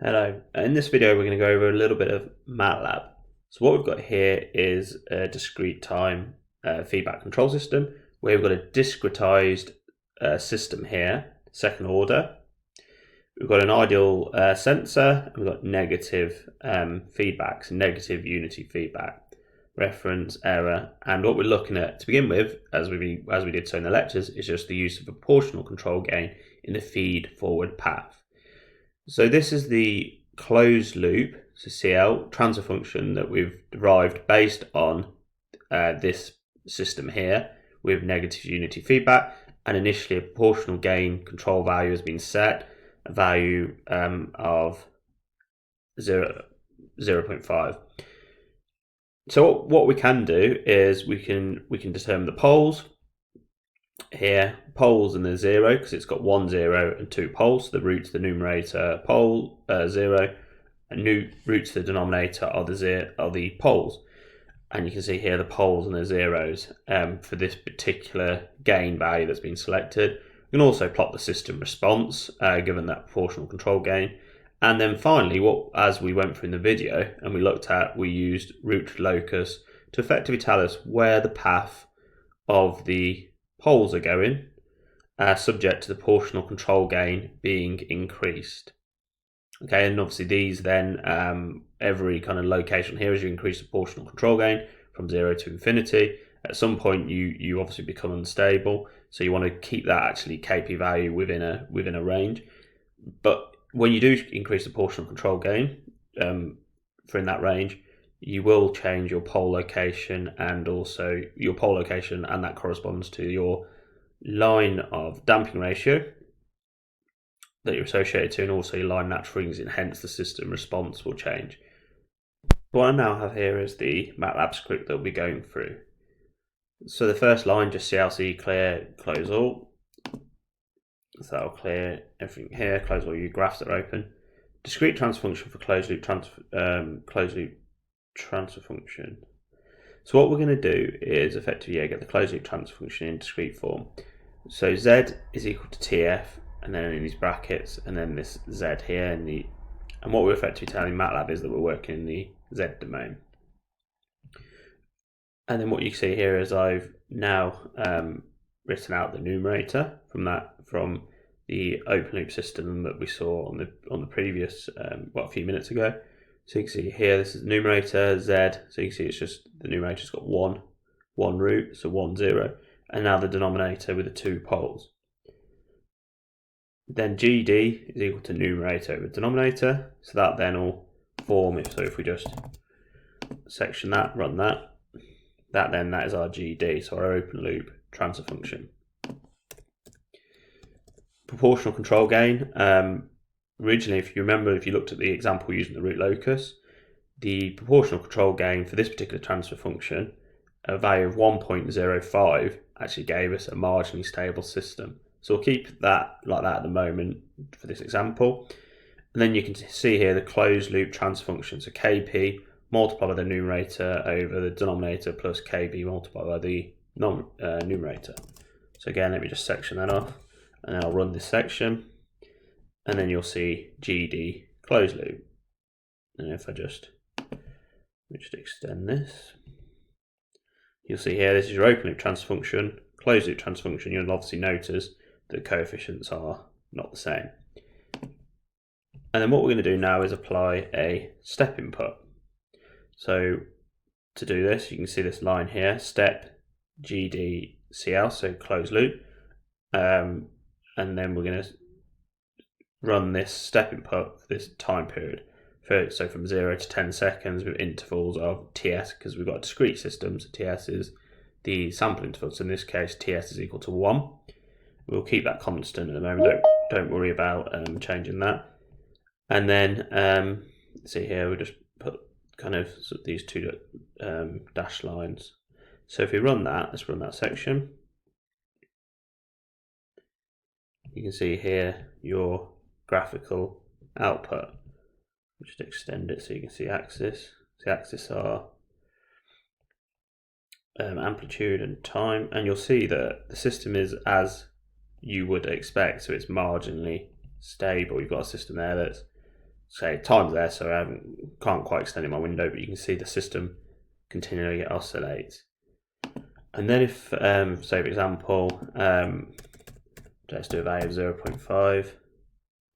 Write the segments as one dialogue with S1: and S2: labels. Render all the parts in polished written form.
S1: Hello, in this video we're going to go over a little bit of Matlab. So what we've got here is a discrete time feedback control system where we've got a discretized system here, second order. We've got an ideal sensor, and we've got negative feedback, so negative unity feedback, reference, error, and what we're looking at to begin with, as we did so in the lectures, is just the use of proportional control gain in the feed forward path. So this is the closed loop, so CL, transfer function that we've derived based on this system here with negative unity feedback, and initially a proportional gain control value has been set, a value of 0.5. So what we can do is we can determine the poles. Here, poles and the 0 because it's got 1, 0 and 2 poles. So the root to the numerator pole 0, and new root to the denominator are the poles. And you can see here the poles and the zeros for this particular gain value that's been selected. We can also plot the system response given that proportional control gain. And then finally, as we went through in the video and we looked at, we used root locus to effectively tell us where the path of the poles are going, subject to the proportional control gain being increased. Okay, and obviously these then, every kind of location here, as you increase the proportional control gain from 0 to infinity, at some point you obviously become unstable, so you want to keep that actually KP value within a range. But when you do increase the proportional control gain for in that range, you will change your pole location, and that corresponds to your line of damping ratio that you're associated to, and also your line natural frequency, and hence the system response will change. What I now have here is the Matlab script that we'll be going through. So the first line, just CLC clear, close all. So that'll clear everything here, close all your graphs that are open. Discrete transfer function for closed loop transfer function. So what we're going to do is effectively get the closed loop transfer function in discrete form. So Z is equal to TF, and then in these brackets, and then this Z here, and what we're effectively telling Matlab is that we're working in the Z domain. And then what you see here is I've now written out the numerator from the open loop system that we saw on the previous a few minutes ago. So you can see here, this is the numerator, Z, so you can see it's just, the numerator's got one root, so 1, 0, and now the denominator with the 2 poles. Then GD is equal to numerator over denominator, so that then will form, if we just section that, run that is our GD, so our open loop transfer function. Proportional control gain, originally, if you remember, if you looked at the example using the root locus, the proportional control gain for this particular transfer function, a value of 1.05, actually gave us a marginally stable system. So we'll keep that like that at the moment for this example. And then you can see here the closed loop transfer function, so KP multiplied by the numerator over the denominator plus KB multiplied by the numerator. So again, let me just section that off, and then I'll run this section. And then you'll see GD closed loop. And if I just extend this, you'll see here, this is your open loop transfer function, closed loop transfer function. You'll obviously notice that coefficients are not the same. And then what we're going to do now is apply a step input. So to do this, you can see this line here, step GD CL, so closed loop. And then we're going to run this step input for this time period. So from 0 to 10 seconds with intervals of TS, because we've got a discrete system, so TS is the sample interval. So in this case, TS is equal to 1. We'll keep that constant at the moment. Don't worry about changing that. And then see here, we'll just put kind of these two dashed lines. So if we run that, let's run that section. You can see here your graphical output. Just extend it so you can see axis. The axis are amplitude and time, and you'll see that the system is as you would expect, so it's marginally stable. You've got a system there that's say time's there, so I can't quite extend in my window, but you can see the system continually oscillates. And then if, say for example, let's do a value of 0.5,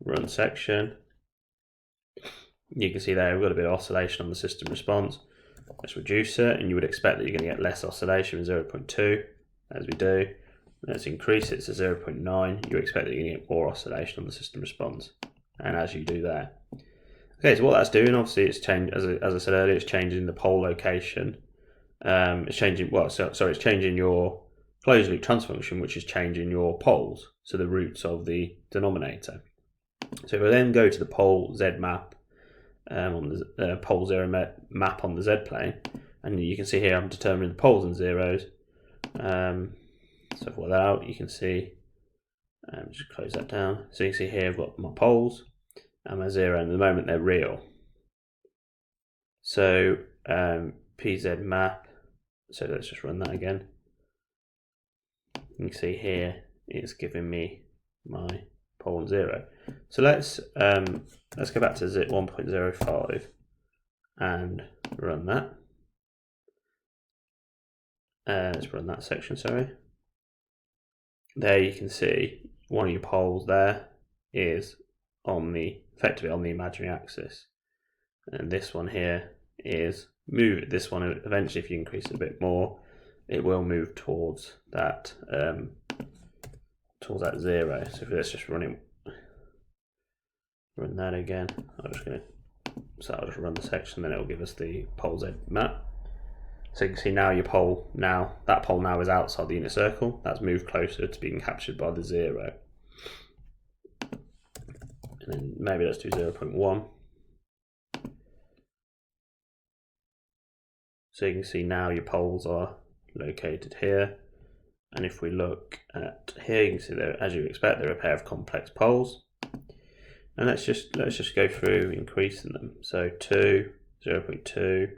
S1: run section, you can see there we've got a bit of oscillation on the system response. Let's reduce it, and you would expect that you're going to get less oscillation with 0.2, as we do. Let's increase it to 0.9, you expect that you're going to get more oscillation on the system response, and as you do there. Okay, so what that's doing, obviously, it's changed, as I said earlier, it's changing the pole location. It's changing, it's changing your closed loop transfer function, which is changing your poles, so the roots of the denominator. So if I then go to the pole Z map, on the pole 0 map on the Z plane, and you can see here I'm determining the poles and zeros. So for that out, you can see, just close that down. So you can see here I've got my poles and my zero, and at the moment they're real. So PZ map, so let's just run that again. You can see here it's giving me my pole and zero. So let's go back to 1.05 and run that. Let's run that section, sorry. There you can see one of your poles there is effectively on the imaginary axis, and this one here is this one eventually, if you increase it a bit more, it will move towards that zero. So let's just run that again. I'll just run the section, then it will give us the pole Z map. So you can see now that pole now is outside the inner circle. That's moved closer to being captured by the zero. And then maybe let's do 0.1. So you can see now your poles are located here. And if we look at here, you can see that, as you expect, they're a pair of complex poles. And let's just go through increasing them. So 2, 0.2.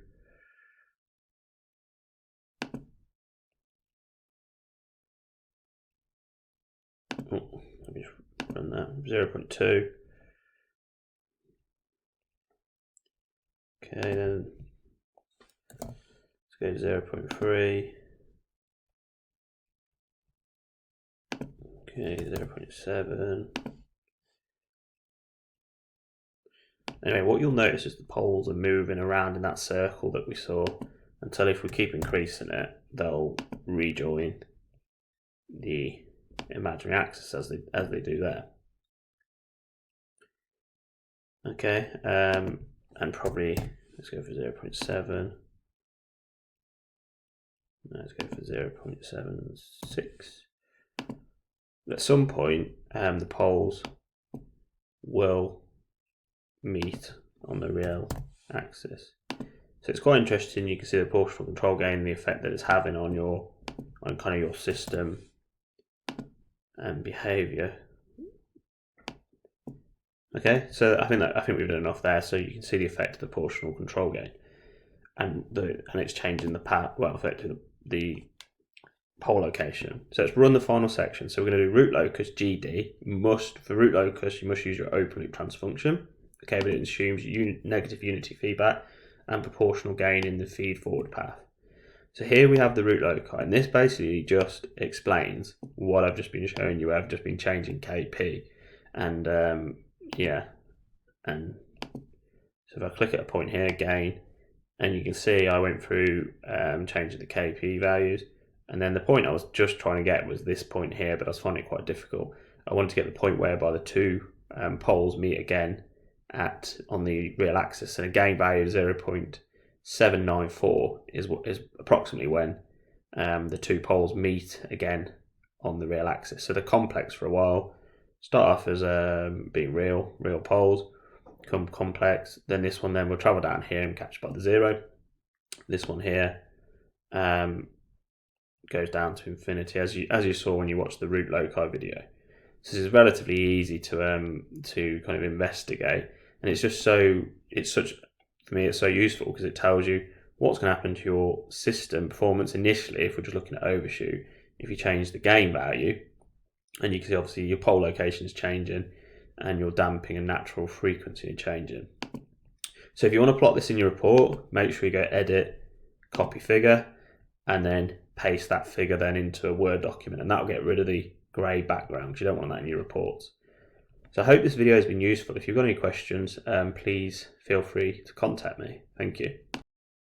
S1: Let me just run that. 0.2. Okay, then let's go 0.3. Okay, 0.7. Anyway, what you'll notice is the poles are moving around in that circle that we saw, until if we keep increasing it, they'll rejoin the imaginary axis as they do there. Okay, and probably let's go for 0.7. Let's go for 0.76. At some point, the poles will meet on the real axis. So it's quite interesting. You can see the proportional control gain, the effect that it's having on kind of your system and behavior. Okay, so I think we've done enough there. So you can see the effect of the proportional control gain, and it's changing the path. Well, effectively the pole location. So let's run the final section. So we're going to do root locus GD. For root locus, you must use your open loop transfer function. Okay, but it assumes negative unity feedback and proportional gain in the feed forward path. So here we have the root loci, and this basically just explains what I've just been showing you. I've just been changing KP, and yeah, and so if I click at a point here, gain, and you can see I went through changing the KP values, and then the point I was just trying to get was this point here, but I was finding it quite difficult. I wanted to get the point whereby the two poles meet again on the real axis, and a gain value of 0.794 is approximately when the two poles meet again on the real axis. So the complex for a while start off as being real poles, become complex. Then this one then will travel down here and catch by the zero. This one here goes down to infinity, as you saw when you watched the root loci video. So this is relatively easy to kind of investigate, and it's so useful because it tells you what's going to happen to your system performance initially if we're just looking at overshoot. If you change the gain value, and you can see obviously your pole location is changing, and your damping and natural frequency and changing. So if you want to plot this in your report, make sure you go edit, copy figure, and then paste that figure then into a Word document, and that'll get rid of the grey background because you don't want that in your reports. So I hope this video has been useful. If you've got any questions, please feel free to contact me. Thank you.